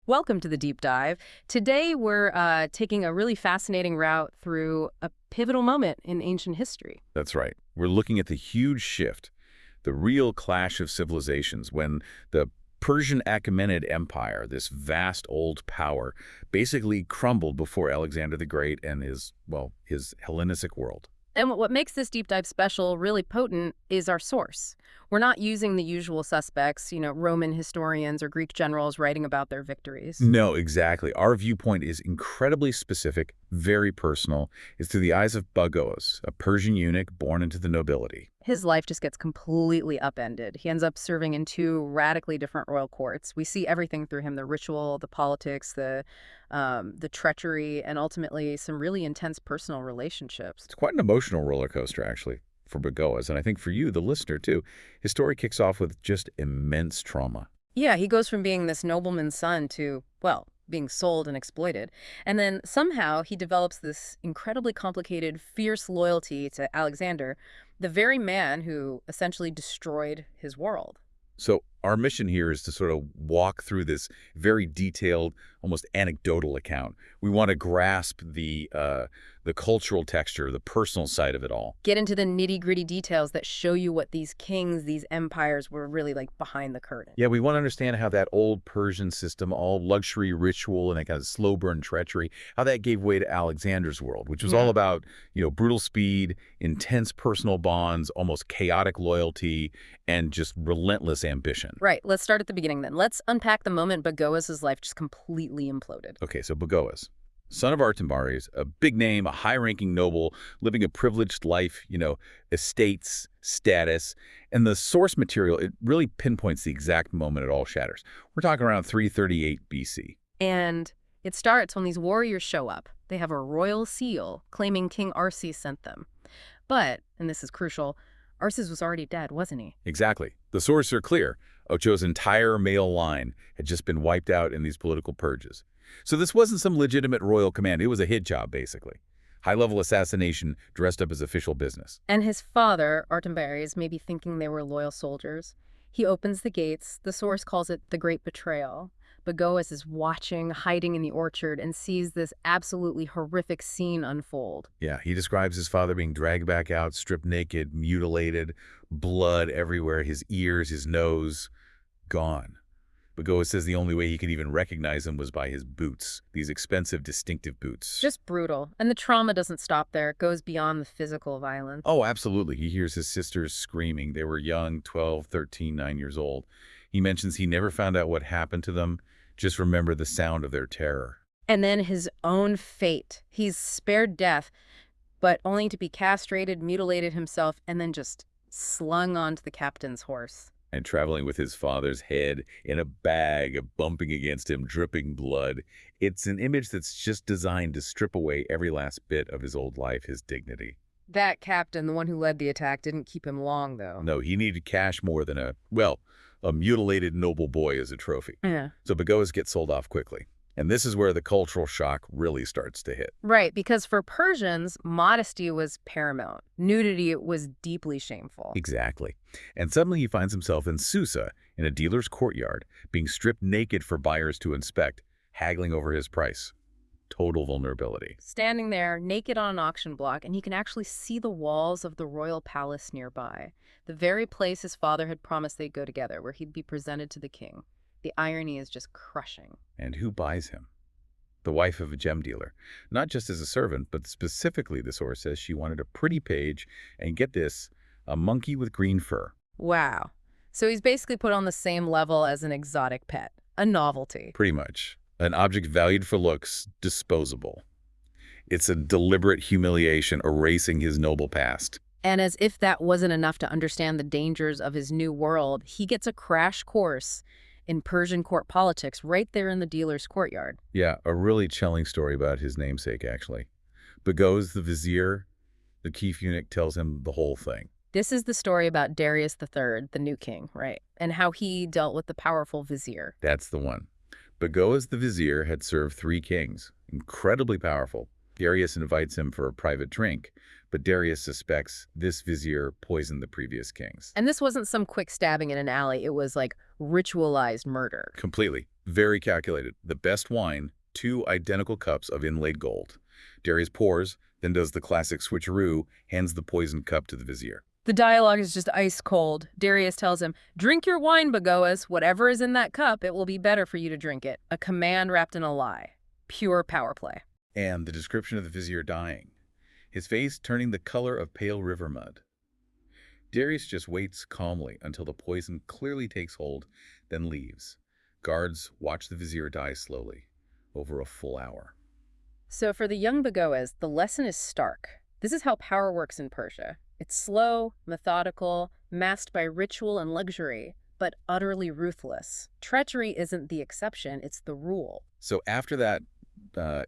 Welcome to the deep dive. Today we're taking a really fascinating route through a pivotal moment in ancient history. That's right. We're looking at the huge shift, the real clash of civilizations when the Persian Achaemenid Empire, this vast old power, basically crumbled before Alexander the Great and his Hellenistic world. And what makes this deep dive special, really potent, is our source. We're not using the usual suspects, Roman historians or Greek generals writing about their victories. No, exactly. Our viewpoint is incredibly specific, very personal. It's through the eyes of Bagoas, a Persian eunuch born into the nobility. His life just gets completely upended. He ends up serving in two radically different royal courts. We see everything through him: the ritual, the politics, the treachery, and ultimately some really intense personal relationships. It's quite an emotional roller coaster, actually, for Bagoas, and I think for you, the listener, too. His story kicks off with just immense trauma. Yeah, he goes from being this nobleman's son to, well, being sold and exploited. And then somehow he develops this incredibly complicated, fierce loyalty to Alexander, the very man who essentially destroyed his world. So our mission here is to sort of walk through this very detailed, almost anecdotal account. We want to grasp the cultural texture, the personal side of it all. Get into the nitty-gritty details that show you what these kings, these empires were really like behind the curtain. Yeah, we want to understand how that old Persian system, all luxury, ritual, and that kind of slow burn treachery, how that gave way to Alexander's world, which was all about, brutal speed, intense personal bonds, almost chaotic loyalty, and just relentless ambition. Right. Let's start at the beginning then. Let's unpack the moment Bagoas' life just completely imploded. Okay, so Bagoas, son of Artambares, a big name, a high-ranking noble, living a privileged life, estates, status. And the source material, it really pinpoints the exact moment it all shatters. We're talking around 338 BC. And it starts when these warriors show up. They have a royal seal claiming King Arses sent them. But, and this is crucial, Arses was already dead, wasn't he? Exactly. The sources are clear. Ocho's entire male line had just been wiped out in these political purges. So this wasn't some legitimate royal command. It was a hit job, basically. High-level assassination dressed up as official business. And his father, Artambares, may be thinking they were loyal soldiers. He opens the gates. The source calls it the Great Betrayal. Bagoas is watching, hiding in the orchard, and sees this absolutely horrific scene unfold. Yeah, he describes his father being dragged back out, stripped naked, mutilated, blood everywhere, his ears, his nose, gone. Bagoas says the only way he could even recognize him was by his boots, these expensive, distinctive boots. Just brutal. And the trauma doesn't stop there. It goes beyond the physical violence. Oh, absolutely. He hears his sisters screaming. They were young, 12, 13, 9 years old. He mentions he never found out what happened to them, just remember the sound of their terror. And then his own fate. He's spared death, but only to be castrated, mutilated himself, and then just slung onto the captain's horse. And traveling with his father's head in a bag, bumping against him, dripping blood. It's an image that's just designed to strip away every last bit of his old life, his dignity. That captain, the one who led the attack, didn't keep him long, though. No, he needed cash more than a mutilated noble boy as a trophy. Yeah. So Bagoas gets sold off quickly. And this is where the cultural shock really starts to hit. Right, because for Persians, modesty was paramount. Nudity was deeply shameful. Exactly. And suddenly he finds himself in Susa, in a dealer's courtyard, being stripped naked for buyers to inspect, haggling over his price. Total vulnerability. Standing there, naked on an auction block, and he can actually see the walls of the royal palace nearby, the very place his father had promised they'd go together, where he'd be presented to the king. The irony is just crushing. And who buys him? The wife of a gem dealer. Not just as a servant, but specifically, the source says, she wanted a pretty page, and get this, a monkey with green fur. Wow. So he's basically put on the same level as an exotic pet, a novelty. Pretty much. An object valued for looks, disposable. It's a deliberate humiliation, erasing his noble past. And as if that wasn't enough to understand the dangers of his new world, he gets a crash course in Persian court politics right there in the dealer's courtyard. Yeah, a really chilling story about his namesake, actually. Bagoas, the vizier, the chief eunuch, tells him the whole thing. This is the story about Darius III, the new king, right? And how he dealt with the powerful vizier. That's the one. Bagoas, the vizier, had served 3 kings, incredibly powerful. Darius invites him for a private drink, but Darius suspects this vizier poisoned the previous kings. And this wasn't some quick stabbing in an alley. It was like ritualized murder. Completely. Very calculated. The best wine, 2 identical cups of inlaid gold. Darius pours, then does the classic switcheroo, hands the poisoned cup to the vizier. The dialogue is just ice cold. Darius tells him, "Drink your wine, Bagoas. Whatever is in that cup, it will be better for you to drink it." A command wrapped in a lie. Pure power play. And the description of the vizier dying, his face turning the color of pale river mud. Darius just waits calmly until the poison clearly takes hold, then leaves. Guards watch the vizier die slowly, over a full hour. So for the young Bagoas, the lesson is stark. This is how power works in Persia. It's slow, methodical, masked by ritual and luxury, but utterly ruthless. Treachery isn't the exception, it's the rule. So after that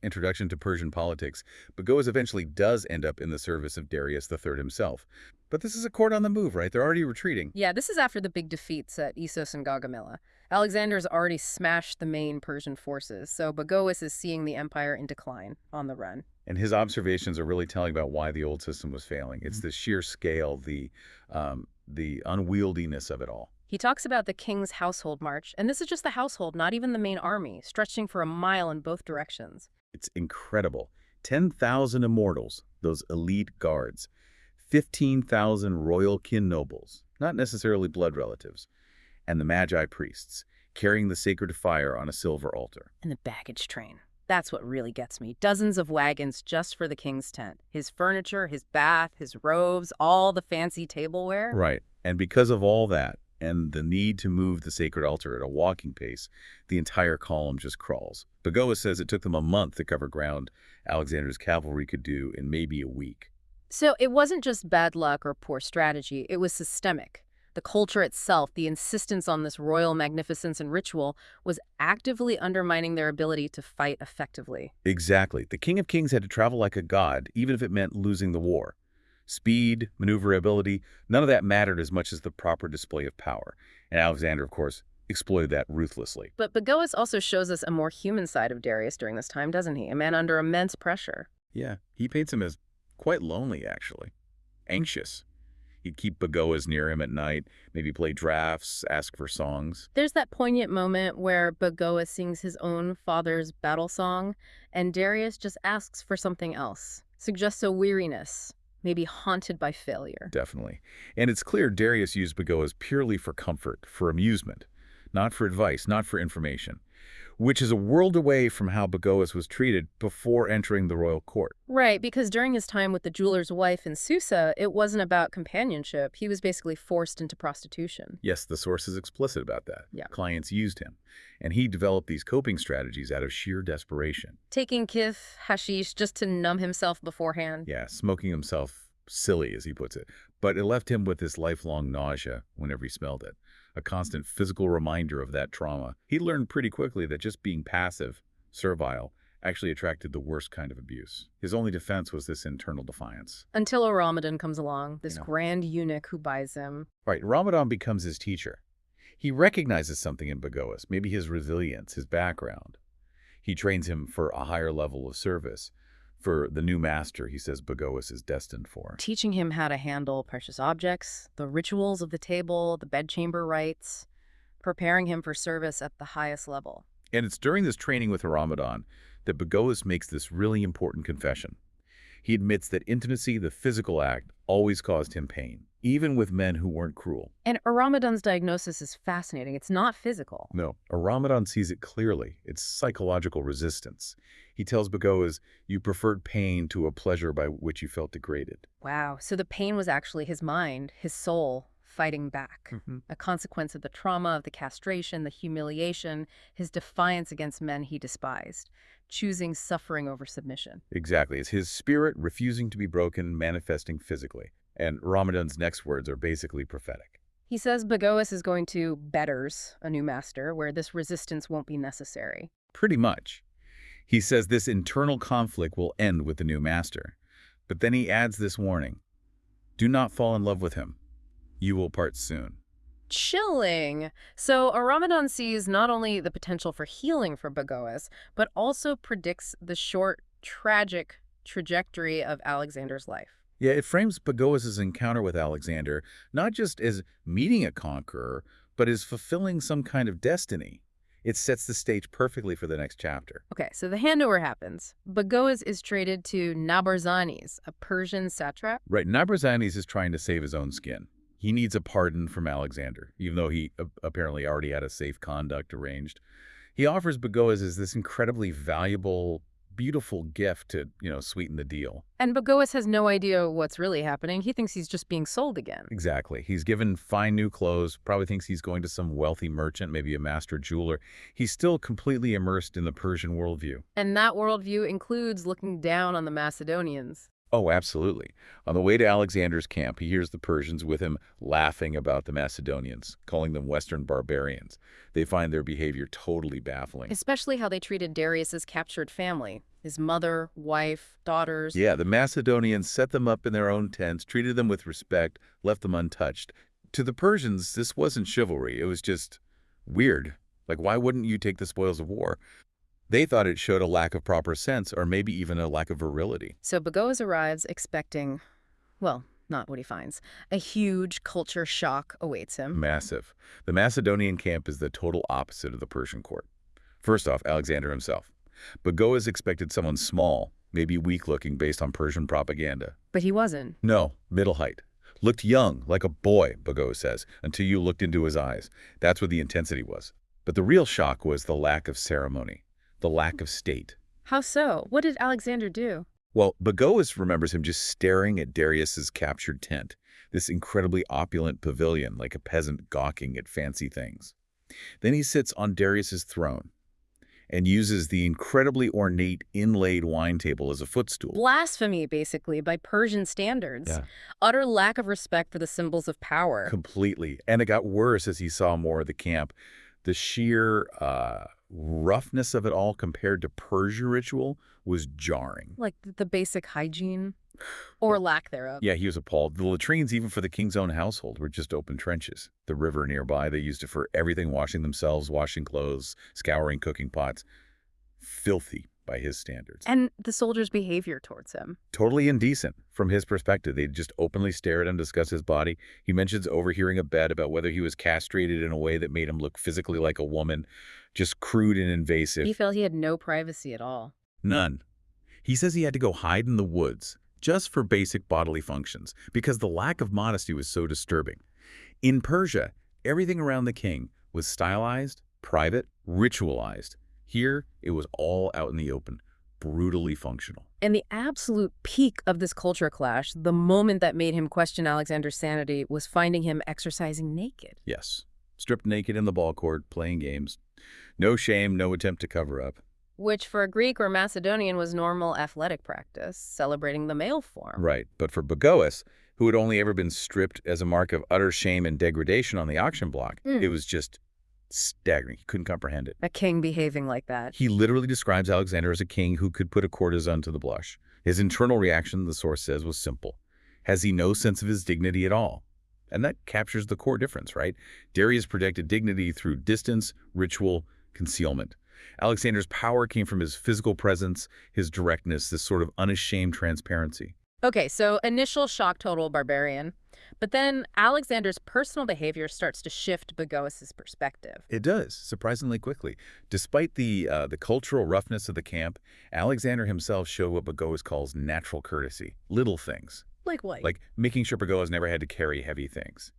introduction to Persian politics, Bagoas eventually does end up in the service of Darius III himself. But this is a court on the move, right? They're already retreating. Yeah, this is after the big defeats at Issos and Gaugamela. Alexander's already smashed the main Persian forces, so Bagoas is seeing the empire in decline, on the run. And his observations are really telling about why the old system was failing. It's the sheer scale, the unwieldiness of it all. He talks about the king's household march, and this is just the household, not even the main army, stretching for a mile in both directions. It's incredible. 10,000 immortals, those elite guards. 15,000 royal kin nobles, not necessarily blood relatives. And the magi priests, carrying the sacred fire on a silver altar. And the baggage train. That's what really gets me. Dozens of wagons just for the king's tent. His furniture, his bath, his robes, all the fancy tableware. Right. And because of all that, and the need to move the sacred altar at a walking pace, the entire column just crawls. Bagoas says it took them a month to cover ground Alexander's cavalry could do in maybe a week. So it wasn't just bad luck or poor strategy, it was systemic. The culture itself, the insistence on this royal magnificence and ritual, was actively undermining their ability to fight effectively. Exactly. The King of Kings had to travel like a god, even if it meant losing the war. Speed, maneuverability, none of that mattered as much as the proper display of power. And Alexander, of course, exploited that ruthlessly. But Bagoas also shows us a more human side of Darius during this time, doesn't he? A man under immense pressure. Yeah, he paints him as quite lonely, actually. Anxious. He'd keep Bagoas near him at night, maybe play drafts, ask for songs. There's that poignant moment where Bagoas sings his own father's battle song, and Darius just asks for something else, suggests a weariness, maybe haunted by failure. Definitely. And it's clear Darius used Bagoas purely for comfort, for amusement, not for advice, not for information, which is a world away from how Bagoas was treated before entering the royal court. Right, because during his time with the jeweler's wife in Susa, it wasn't about companionship. He was basically forced into prostitution. Yes, the source is explicit about that. Yeah. Clients used him, and he developed these coping strategies out of sheer desperation. Taking kith, hashish, just to numb himself beforehand. Yeah, smoking himself silly, as he puts it. But it left him with this lifelong nausea whenever he smelled it. A constant physical reminder of that trauma. He learned pretty quickly that just being passive, servile, actually attracted the worst kind of abuse. His only defense was this internal defiance. Until a Ramadan comes along, this grand eunuch who buys him. Right, Ramadan becomes his teacher. He recognizes something in Bagoas, maybe his resilience, his background. He trains him for a higher level of service, for the new master he says Bagoas is destined for. Teaching him how to handle precious objects, the rituals of the table, the bedchamber rites, preparing him for service at the highest level. And it's during this training with Ramadan that Bagoas makes this really important confession. He admits that intimacy, the physical act, always caused him pain, even with men who weren't cruel. And Ramadan's diagnosis is fascinating. It's not physical. No, Ramadan sees it clearly. It's psychological resistance. He tells Bagoas, you preferred pain to a pleasure by which you felt degraded. Wow. So the pain was actually his mind, his soul, fighting back. A consequence of the trauma, of the castration, the humiliation, his defiance against men he despised, choosing suffering over submission. Exactly. It's his spirit refusing to be broken, manifesting physically. And Ramadan's next words are basically prophetic. He says Bagoas is going to betters a new master where this resistance won't be necessary. Pretty much. He says this internal conflict will end with the new master. But then he adds this warning. Do not fall in love with him. You will part soon. Chilling. So Ramadan sees not only the potential for healing for Bagoas, but also predicts the short, tragic trajectory of Alexander's life. Yeah, it frames Bagoas' encounter with Alexander not just as meeting a conqueror, but is fulfilling some kind of destiny. It sets the stage perfectly for the next chapter. Okay, so the handover happens. Bagoas is traded to Nabarzanes, a Persian satrap. Right, Nabrazanes is trying to save his own skin. He needs a pardon from Alexander, even though he apparently already had a safe conduct arranged. He offers Bagoas as this incredibly valuable, beautiful gift to, sweeten the deal. And Bagoas has no idea what's really happening. He thinks he's just being sold again. Exactly. He's given fine new clothes, probably thinks he's going to some wealthy merchant, maybe a master jeweler. He's still completely immersed in the Persian worldview. And that worldview includes looking down on the Macedonians. Oh, absolutely. On the way to Alexander's camp, he hears the Persians with him laughing about the Macedonians, calling them Western barbarians. They find their behavior totally baffling. Especially how they treated Darius's captured family, his mother, wife, daughters. Yeah, the Macedonians set them up in their own tents, treated them with respect, left them untouched. To the Persians, this wasn't chivalry. It was just weird. Like, why wouldn't you take the spoils of war? They thought it showed a lack of proper sense, or maybe even a lack of virility. So Bagoas arrives expecting, well, not what he finds. A huge culture shock awaits him. Massive. The Macedonian camp is the total opposite of the Persian court. First off, Alexander himself. Bagoas expected someone small, maybe weak-looking based on Persian propaganda. But he wasn't. No, middle height. Looked young, like a boy, Bagoas says, until you looked into his eyes. That's what the intensity was. But the real shock was the lack of ceremony. The lack of state. How so? What did Alexander do? Well, Bagoas remembers him just staring at Darius's captured tent, this incredibly opulent pavilion like a peasant gawking at fancy things. Then he sits on Darius's throne and uses the incredibly ornate inlaid wine table as a footstool. Blasphemy, basically, by Persian standards. Yeah. Utter lack of respect for the symbols of power. Completely. And it got worse as he saw more of the camp. The sheer roughness of it all compared to Persian ritual was jarring. Like the basic hygiene or lack thereof. Yeah, he was appalled. The latrines, even for the king's own household, were just open trenches. The river nearby, they used it for everything, washing themselves, washing clothes, scouring cooking pots. Filthy by his standards. And the soldiers' behavior towards him. Totally indecent from his perspective. They'd just openly stare at him, discuss his body. He mentions overhearing a bet about whether he was castrated in a way that made him look physically like a woman. Just crude and invasive. He felt he had no privacy at all. None. He says he had to go hide in the woods just for basic bodily functions because the lack of modesty was so disturbing. In Persia, everything around the king was stylized, private, ritualized. Here, it was all out in the open, brutally functional. And the absolute peak of this culture clash, the moment that made him question Alexander's sanity, was finding him exercising naked. Yes. Stripped naked in the ball court, playing games. No shame, no attempt to cover up. Which for a Greek or Macedonian was normal athletic practice, celebrating the male form. Right. But for Bagoas, who had only ever been stripped as a mark of utter shame and degradation on the auction block, it was just staggering. He couldn't comprehend it. A king behaving like that. He literally describes Alexander as a king who could put a courtesan to the blush. His internal reaction, the source says, was simple. Has he no sense of his dignity at all? And that captures the core difference, right? Darius protected dignity through distance, ritual, concealment. Alexander's power came from his physical presence, his directness, this sort of unashamed transparency. Okay, so initial shock total barbarian. But then Alexander's personal behavior starts to shift Bagoas' perspective. It does, surprisingly quickly. Despite the cultural roughness of the camp, Alexander himself showed what Bagoas calls natural courtesy. Little things. Like what? Like making sure Bagoas never had to carry heavy things.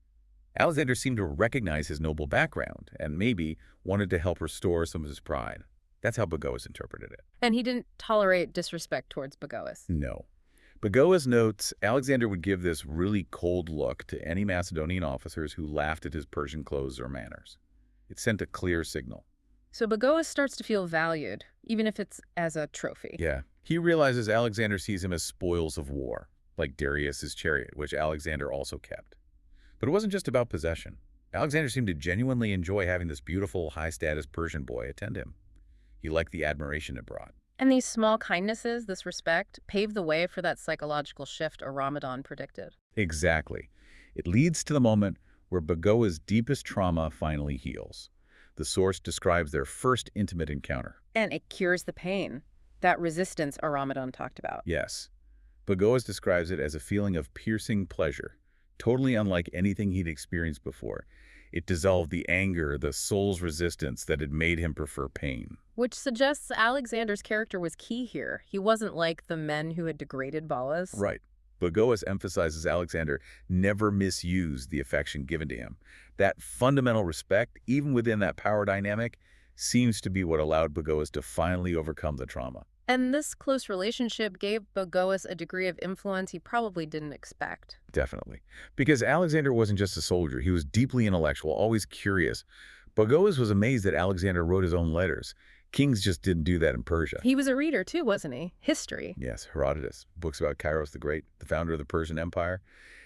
Alexander seemed to recognize his noble background and maybe wanted to help restore some of his pride. That's how Bagoas interpreted it. And he didn't tolerate disrespect towards Bagoas. No. Bagoas notes Alexander would give this really cold look to any Macedonian officers who laughed at his Persian clothes or manners. It sent a clear signal. So Bagoas starts to feel valued, even if it's as a trophy. Yeah. He realizes Alexander sees him as spoils of war, like Darius's chariot, which Alexander also kept. But it wasn't just about possession. Alexander seemed to genuinely enjoy having this beautiful, high-status Persian boy attend him. He liked the admiration it brought. And these small kindnesses, this respect, paved the way for that psychological shift Ramadan predicted. Exactly. It leads to the moment where Bagoas' deepest trauma finally heals. The source describes their first intimate encounter. And it cures the pain, that resistance Ramadan talked about. Yes. Bagoas describes it as a feeling of piercing pleasure, totally unlike anything he'd experienced before. It dissolved the anger, the soul's resistance that had made him prefer pain. Which suggests Alexander's character was key here. He wasn't like the men who had degraded Boas. Right. Bagoas emphasizes Alexander never misused the affection given to him. That fundamental respect, even within that power dynamic, seems to be what allowed Bagoas to finally overcome the trauma. And this close relationship gave Bagoas a degree of influence he probably didn't expect. Definitely. Because Alexander wasn't just a soldier. He was deeply intellectual, always curious. Bagoas was amazed that Alexander wrote his own letters. Kings just didn't do that in Persia. He was a reader too, wasn't he? History. Yes, Herodotus, books about Kairos the Great, the founder of the Persian Empire.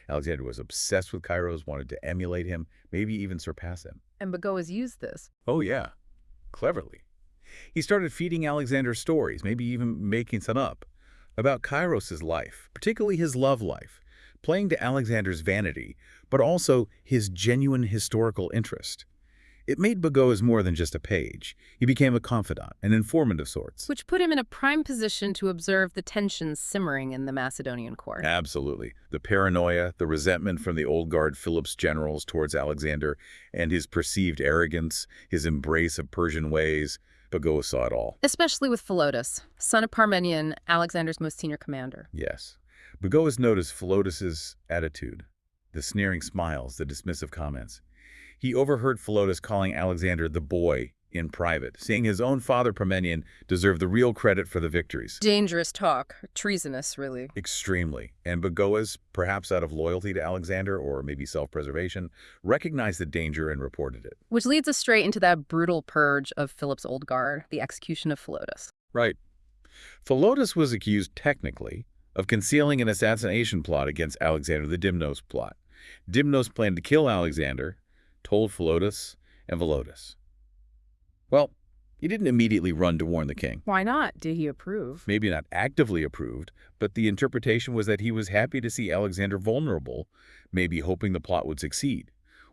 Alexander was obsessed with Kairos, wanted to emulate him, maybe even surpass him. And Bagoas used this. Oh, yeah. Cleverly. He started feeding Alexander stories, maybe even making some up, about Kairos' life, particularly his love life, playing to Alexander's vanity, but also his genuine historical interest. It made Bagoas more than just a page. He became a confidant, an informant of sorts. Which put him in a prime position to observe the tensions simmering in the Macedonian court. Absolutely. The paranoia, the resentment from the old guard Philip's generals towards Alexander, and his perceived arrogance, his embrace of Persian ways. Bagoas saw it all. Especially with Philotas, son of Parmenion, Alexander's most senior commander. Yes. Bagoas noticed Philotas's attitude, the sneering smiles, the dismissive comments. He overheard Philotas calling Alexander the boy in private, saying his own father Parmenion deserved the real credit for the victories. Dangerous talk. Treasonous, really. Extremely. And Bagoas, perhaps out of loyalty to Alexander or maybe self-preservation, recognized the danger and reported it. Which leads us straight into that brutal purge of Philip's old guard, the execution of Philotas. Right. Philotas was accused technically of concealing an assassination plot against Alexander, the Dymnos plot. Dymnos planned to kill Alexander, told Philotas and Philotas. Well, he didn't immediately run to warn the king. Why not? Did he approve? Maybe not actively approved, but the interpretation was that he was happy to see Alexander vulnerable, maybe hoping the plot would succeed.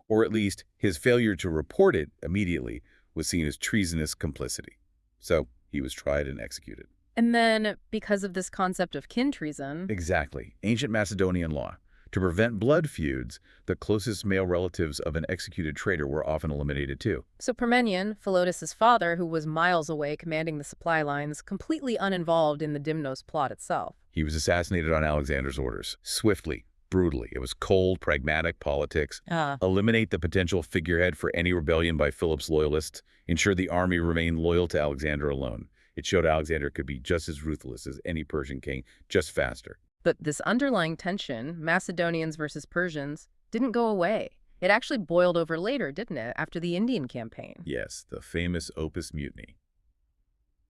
Or at least his failure to report it immediately was seen as treasonous complicity. So he was tried and executed. And then, because of this concept of kin treason... Exactly. Ancient Macedonian law. To prevent blood feuds, the closest male relatives of an executed traitor were often eliminated too. So Parmenion, Philotas' father, who was miles away commanding the supply lines, completely uninvolved in the Dymnos plot itself. He was assassinated on Alexander's orders. Swiftly, brutally. It was cold, pragmatic politics. Eliminate the potential figurehead for any rebellion by Philip's loyalists. Ensure the army remained loyal to Alexander alone. It showed Alexander could be just as ruthless as any Persian king, just faster. But this underlying tension, Macedonians versus Persians, didn't go away. It actually boiled over later, didn't it, after the Indian campaign? Yes, the famous Opus Mutiny.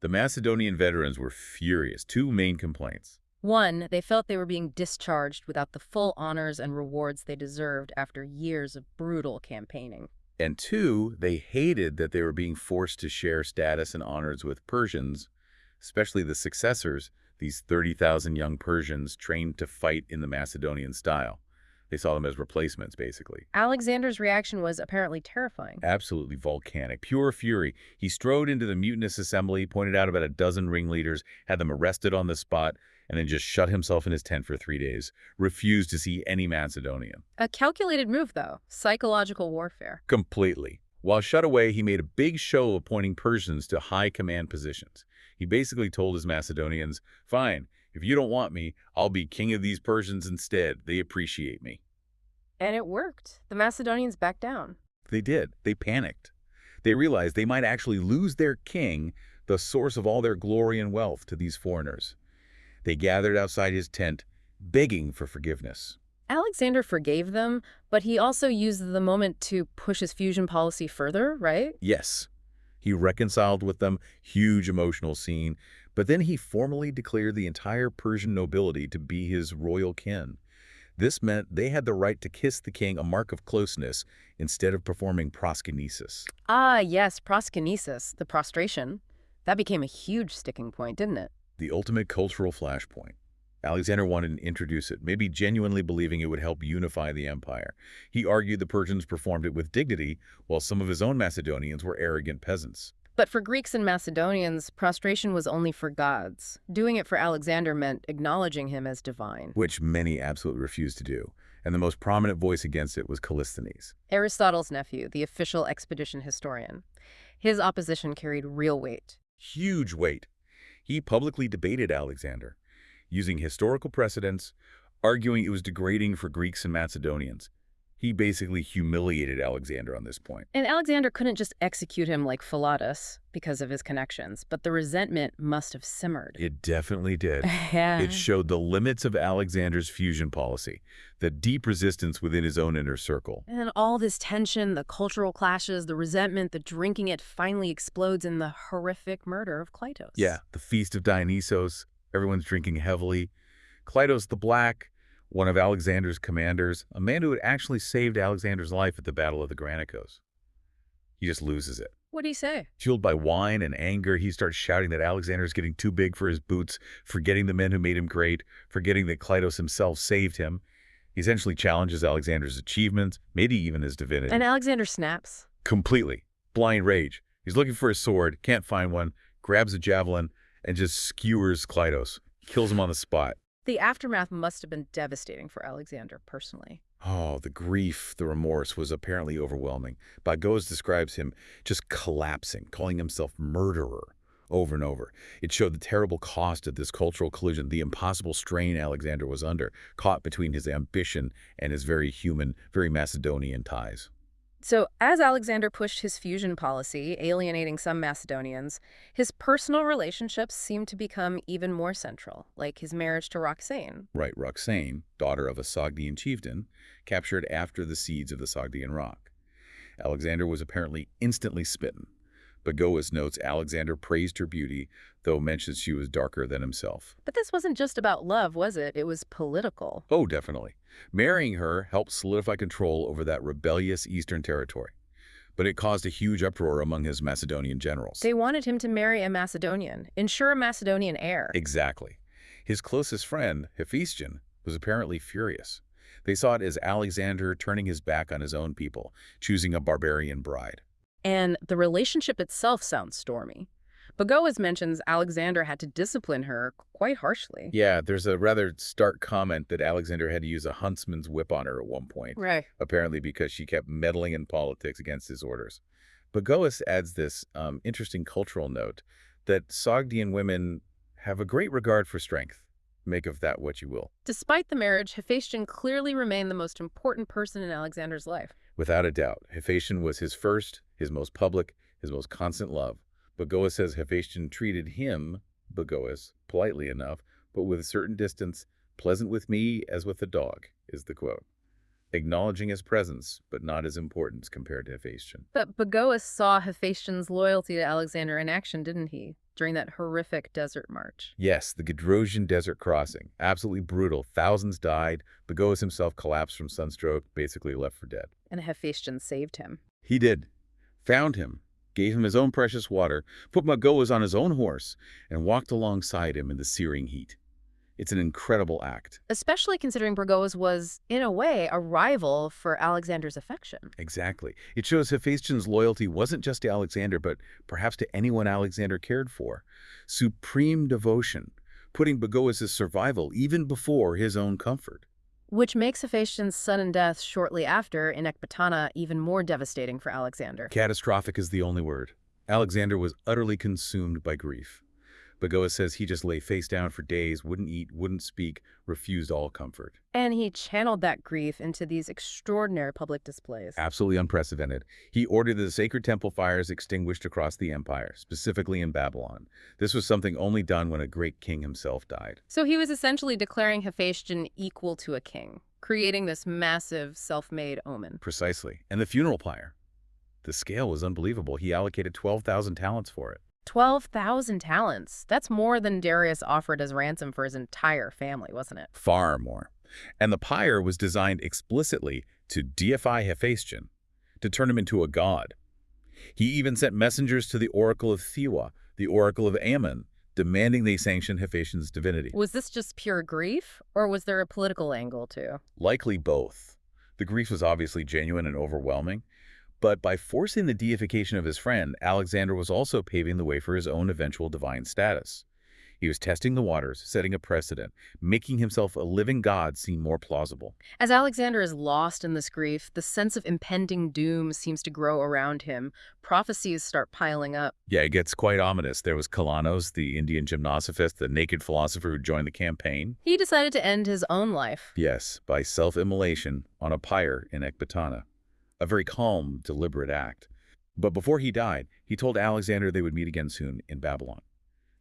The Macedonian veterans were furious. Two main complaints. One, they felt they were being discharged without the full honors and rewards they deserved after years of brutal campaigning. And two, they hated that they were being forced to share status and honors with Persians, especially the successors, these 30,000 young Persians trained to fight in the Macedonian style. They saw them as replacements, basically. Alexander's reaction was apparently terrifying. Absolutely volcanic, pure fury. He strode into the mutinous assembly, pointed out about a dozen ringleaders, had them arrested on the spot, and then just shut himself in his tent for 3 days. Refused to see any Macedonian. A calculated move, though. Psychological warfare. Completely. While shut away, he made a big show of appointing Persians to high command positions. He basically told his Macedonians, fine, if you don't want me, I'll be king of these Persians instead. They appreciate me. And it worked. The Macedonians backed down. They did. They panicked. They realized they might actually lose their king, the source of all their glory and wealth, to these foreigners. They gathered outside his tent, begging for forgiveness. Alexander forgave them, but he also used the moment to push his fusion policy further, right? Yes. He reconciled with them, huge emotional scene, but then he formally declared the entire Persian nobility to be his royal kin. This meant they had the right to kiss the king, a mark of closeness, instead of performing proskynesis. Ah, yes, proskynesis, the prostration. That became a huge sticking point, didn't it? The ultimate cultural flashpoint. Alexander wanted to introduce it, maybe genuinely believing it would help unify the empire. He argued the Persians performed it with dignity, while some of his own Macedonians were arrogant peasants. But for Greeks and Macedonians, prostration was only for gods. Doing it for Alexander meant acknowledging him as divine. Which many absolutely refused to do. and the most prominent voice against it was Callisthenes. Aristotle's nephew, the official expedition historian. His opposition carried real weight. Huge weight. He publicly debated Alexander, using historical precedents, arguing it was degrading for Greeks and Macedonians. He basically humiliated Alexander on this point. And Alexander couldn't just execute him like Philotas because of his connections, but the resentment must have simmered. It definitely did. Yeah. It showed the limits of Alexander's fusion policy, the deep resistance within his own inner circle. And all this tension, the cultural clashes, the resentment, the drinking, it finally explodes in the horrific murder of Cleitos. Yeah, the Feast of Dionysos, everyone's drinking heavily. Cleitos the Black, one of Alexander's commanders, a man who had actually saved Alexander's life at the Battle of the Granicos. He just loses it. What'd he say? Fueled by wine and anger, he starts shouting that Alexander's getting too big for his boots, forgetting the men who made him great, forgetting that Cleitos himself saved him. He essentially challenges Alexander's achievements, maybe even his divinity. And Alexander snaps. Completely. Blind rage. He's looking for a sword, can't find one, grabs a javelin, and just skewers Cleitos. Kills him on the spot. The aftermath must have been devastating for Alexander personally. Oh, the grief, the remorse was apparently overwhelming. Bagos describes him just collapsing, calling himself murderer over and over. It showed the terrible cost of this cultural collision, the impossible strain Alexander was under, caught between his ambition and his very human, very Macedonian ties. So as Alexander pushed his fusion policy, alienating some Macedonians, his personal relationships seemed to become even more central, like his marriage to Roxane. Right, Roxane, daughter of a Sogdian chieftain, captured after the siege of the Sogdian Rock. Alexander was apparently instantly smitten. Bagoas notes Alexander praised her beauty, though mentions she was darker than himself. But this wasn't just about love, was it? It was political. Oh, definitely. Marrying her helped solidify control over that rebellious eastern territory. But it caused a huge uproar among his Macedonian generals. They wanted him to marry a Macedonian, ensure a Macedonian heir. Exactly. His closest friend, Hephaestion, was apparently furious. They saw it as Alexander turning his back on his own people, choosing a barbarian bride. And the relationship itself sounds stormy. Bagoas mentions Alexander had to discipline her quite harshly. Yeah, there's a rather stark comment that Alexander had to use a huntsman's whip on her at one point, Right. apparently because she kept meddling in politics against his orders. Bagoas adds this interesting cultural note that Sogdian women have a great regard for strength. Make of that what you will. Despite the marriage, Hephaestion clearly remained the most important person in Alexander's life. Without a doubt, Hephaestion was his first, his most public, his most constant love. Bagoas says Hephaestion treated him, Bagoas, politely enough, but with a certain distance, pleasant with me as with a dog, is the quote. Acknowledging his presence, but not his importance compared to Hephaestion. But Bagoas saw Hephaestion's loyalty to Alexander in action, didn't he? During that horrific desert march. Yes, the Gedrosian desert crossing. Absolutely brutal. Thousands died. Bagoas himself collapsed from sunstroke, basically left for dead. And Hephaestion saved him. He did. Found him, gave him his own precious water, put Bagoas on his own horse, and walked alongside him in the searing heat. It's an incredible act. Especially considering Bagoas was, in a way, a rival for Alexander's affection. Exactly. It shows Hephaestion's loyalty wasn't just to Alexander, but perhaps to anyone Alexander cared for. Supreme devotion, putting Bagoas' survival even before his own comfort. Which makes Hephaestion's sudden death shortly after in Ecbatana even more devastating for Alexander. Catastrophic is the only word. Alexander was utterly consumed by grief. Bagoas says he just lay face down for days, wouldn't eat, wouldn't speak, refused all comfort. And he channeled that grief into these extraordinary public displays. Absolutely unprecedented. He ordered the sacred temple fires extinguished across the empire, specifically in Babylon. This was something only done when a great king himself died. So he was essentially declaring Hephaestion equal to a king, creating this massive self-made omen. Precisely. And the funeral pyre. The scale was unbelievable. He allocated 12,000 talents for it. 12,000 talents. That's more than Darius offered as ransom for his entire family, wasn't it? Far more. And the pyre was designed explicitly to deify Hephaestion, to turn him into a god. He even sent messengers to the oracle of Thewa, the oracle of Ammon, demanding they sanction Hephaestion's divinity. Was this just pure grief, or was there a political angle too? Likely both. The grief was obviously genuine and overwhelming, but by forcing the deification of his friend, Alexander was also paving the way for his own eventual divine status. He was testing the waters, setting a precedent, making himself a living god seem more plausible. As Alexander is lost in this grief, the sense of impending doom seems to grow around him. Prophecies start piling up. Yeah, it gets quite ominous. There was Kalanos, the Indian gymnosophist, the naked philosopher who joined the campaign. He decided to end his own life. Yes, by self-immolation on a pyre in Ecbatana. A very calm, deliberate act. But before he died, he told Alexander they would meet again soon in Babylon.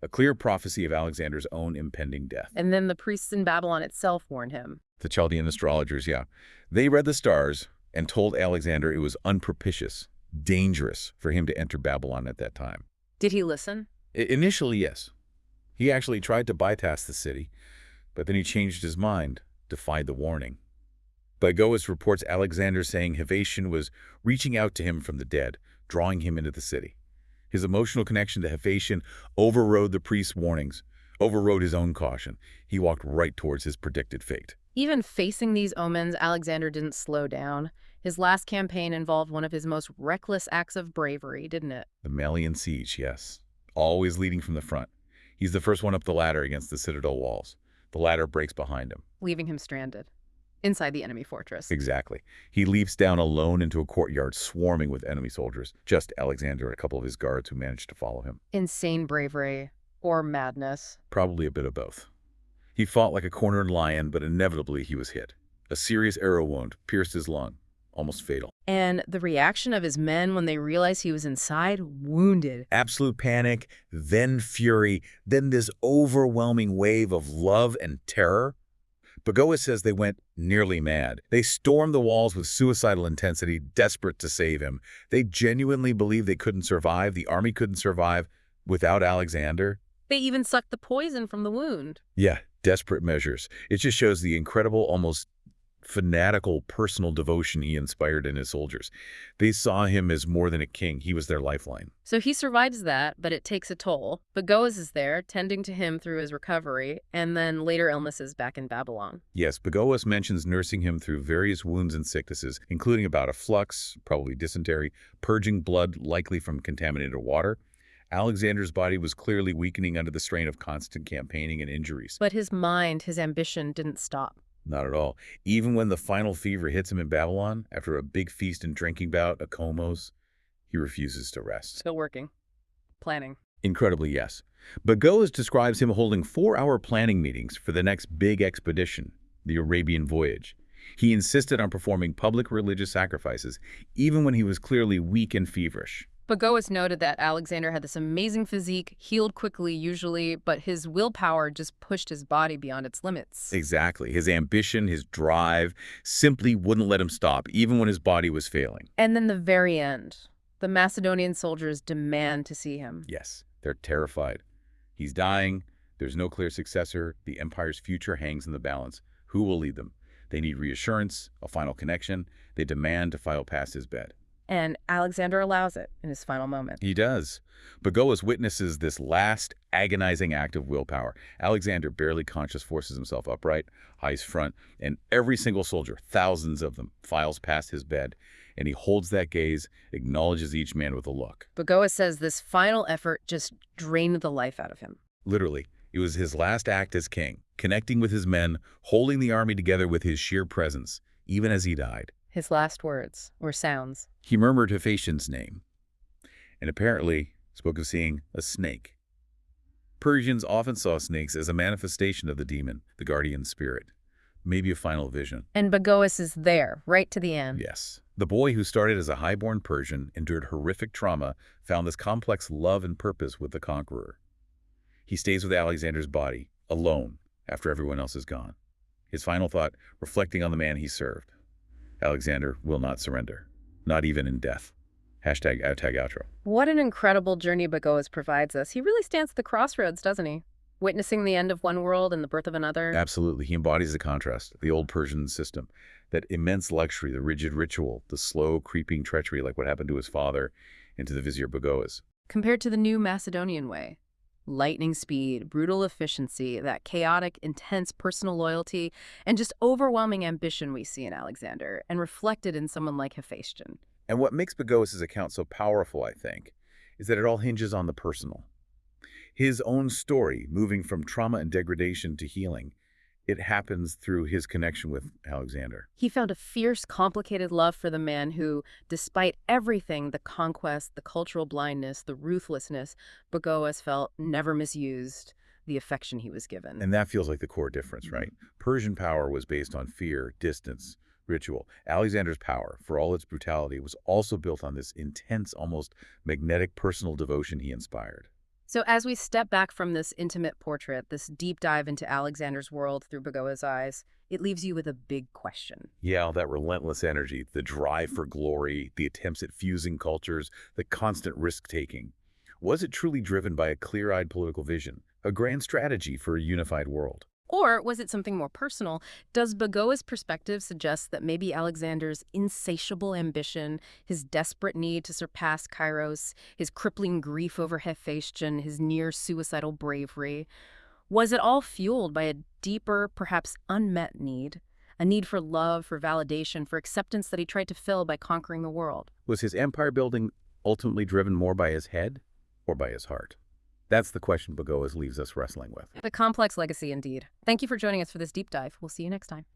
A clear prophecy of Alexander's own impending death. And then the priests in Babylon itself warned him. The Chaldean astrologers, yeah. They read the stars and told Alexander it was unpropitious, dangerous for him to enter Babylon at that time. Did he listen? Initially, yes. He actually tried to bypass the city, but then he changed his mind, defied the warning. Bagoas reports Alexander saying Hephaestion was reaching out to him from the dead, drawing him into the city. His emotional connection to Hephaestion overrode the priest's warnings, overrode his own caution. He walked right towards his predicted fate. Even facing these omens, Alexander didn't slow down. His last campaign involved one of his most reckless acts of bravery, didn't it? The Malian siege, yes. Always leading from the front. He's the first one up the ladder against the citadel walls. The ladder breaks behind him. Leaving him stranded inside the enemy fortress. Exactly. He leaps down alone into a courtyard swarming with enemy soldiers. Just Alexander and a couple of his guards who managed to follow him. Insane bravery or madness. Probably a bit of both. He fought like a cornered lion, but inevitably he was hit. A serious arrow wound pierced his lung, almost fatal. And the reaction of his men when they realized he was inside, wounded. Absolute panic, then fury, then this overwhelming wave of love and terror. Bagoas says they went nearly mad. They stormed the walls with suicidal intensity, desperate to save him. They genuinely believed they couldn't survive, the army couldn't survive without Alexander. They even sucked the poison from the wound. Yeah, desperate measures. It just shows the incredible, almost fanatical personal devotion he inspired in his soldiers. They saw him as more than a king. He was their lifeline. So he survives that, but it takes a toll. Bagoas is there, tending to him through his recovery, and then later illnesses back in Babylon. Yes, Bagoas mentions nursing him through various wounds and sicknesses, including a bout of flux, probably dysentery, purging blood likely from contaminated water. Alexander's body was clearly weakening under the strain of constant campaigning and injuries. But his mind, his ambition didn't stop. Not at all. Even when the final fever hits him in Babylon, after a big feast and drinking bout, a komos, he refuses to rest. Still working. Planning. Incredibly, yes. Bagoas describes him holding 4-hour planning meetings for the next big expedition, the Arabian voyage. He insisted on performing public religious sacrifices, even when he was clearly weak and feverish. Bagoas noted that Alexander had this amazing physique, healed quickly usually, but his willpower just pushed his body beyond its limits. Exactly. His ambition, his drive, simply wouldn't let him stop, even when his body was failing. And then the very end, the Macedonian soldiers demand to see him. Yes, they're terrified. He's dying. There's no clear successor. The empire's future hangs in the balance. Who will lead them? They need reassurance, a final connection. They demand to file past his bed. And Alexander allows it in his final moment. He does. Bagoas witnesses this last agonizing act of willpower. Alexander, barely conscious, forces himself upright, eyes front, and every single soldier, thousands of them, files past his bed, and he holds that gaze, acknowledges each man with a look. Bagoas says this final effort just drained the life out of him. Literally, it was his last act as king, connecting with his men, holding the army together with his sheer presence, even as he died. His last words, or sounds. He murmured Hephaestion's name, and apparently spoke of seeing a snake. Persians often saw snakes as a manifestation of the demon, the guardian spirit, maybe a final vision. And Bagoas is there, right to the end. Yes. The boy who started as a highborn Persian, endured horrific trauma, found this complex love and purpose with the conqueror. He stays with Alexander's body, alone, after everyone else is gone. His final thought, reflecting on the man he served. Alexander will not surrender, not even in death. Hashtag outro. What an incredible journey Bagoas provides us. He really stands at the crossroads, doesn't he? Witnessing the end of one world and the birth of another. Absolutely. He embodies the contrast, the old Persian system, that immense luxury, the rigid ritual, the slow, creeping treachery like what happened to his father and to the vizier Bagoas. Compared to the new Macedonian way. Lightning speed, brutal efficiency, that chaotic, intense personal loyalty, and just overwhelming ambition we see in Alexander, and reflected in someone like Hephaestion. And what makes Bagoas' account so powerful, I think, is that it all hinges on the personal. His own story, moving from trauma and degradation to healing, it happens through his connection with Alexander. He found a fierce, complicated love for the man who, despite everything, the conquest, the cultural blindness, the ruthlessness, Bagoas felt never misused the affection he was given. And that feels like the core difference, right? Persian power was based on fear, distance, ritual. Alexander's power, for all its brutality, was also built on this intense, almost magnetic personal devotion he inspired. So as we step back from this intimate portrait, this deep dive into Alexander's world through Bagoa's eyes, it leaves you with a big question. Yeah, that relentless energy, the drive for glory, the attempts at fusing cultures, the constant risk-taking. Was it truly driven by a clear-eyed political vision, a grand strategy for a unified world? Or was it something more personal? Does Bagoa's perspective suggest that maybe Alexander's insatiable ambition, his desperate need to surpass Kairos, his crippling grief over Hephaestion, his near-suicidal bravery, was it all fueled by a deeper, perhaps unmet need? A need for love, for validation, for acceptance that he tried to fill by conquering the world? Was his empire building ultimately driven more by his head or by his heart? That's the question Bagoas leaves us wrestling with. The complex legacy indeed. Thank you for joining us for this deep dive. We'll see you next time.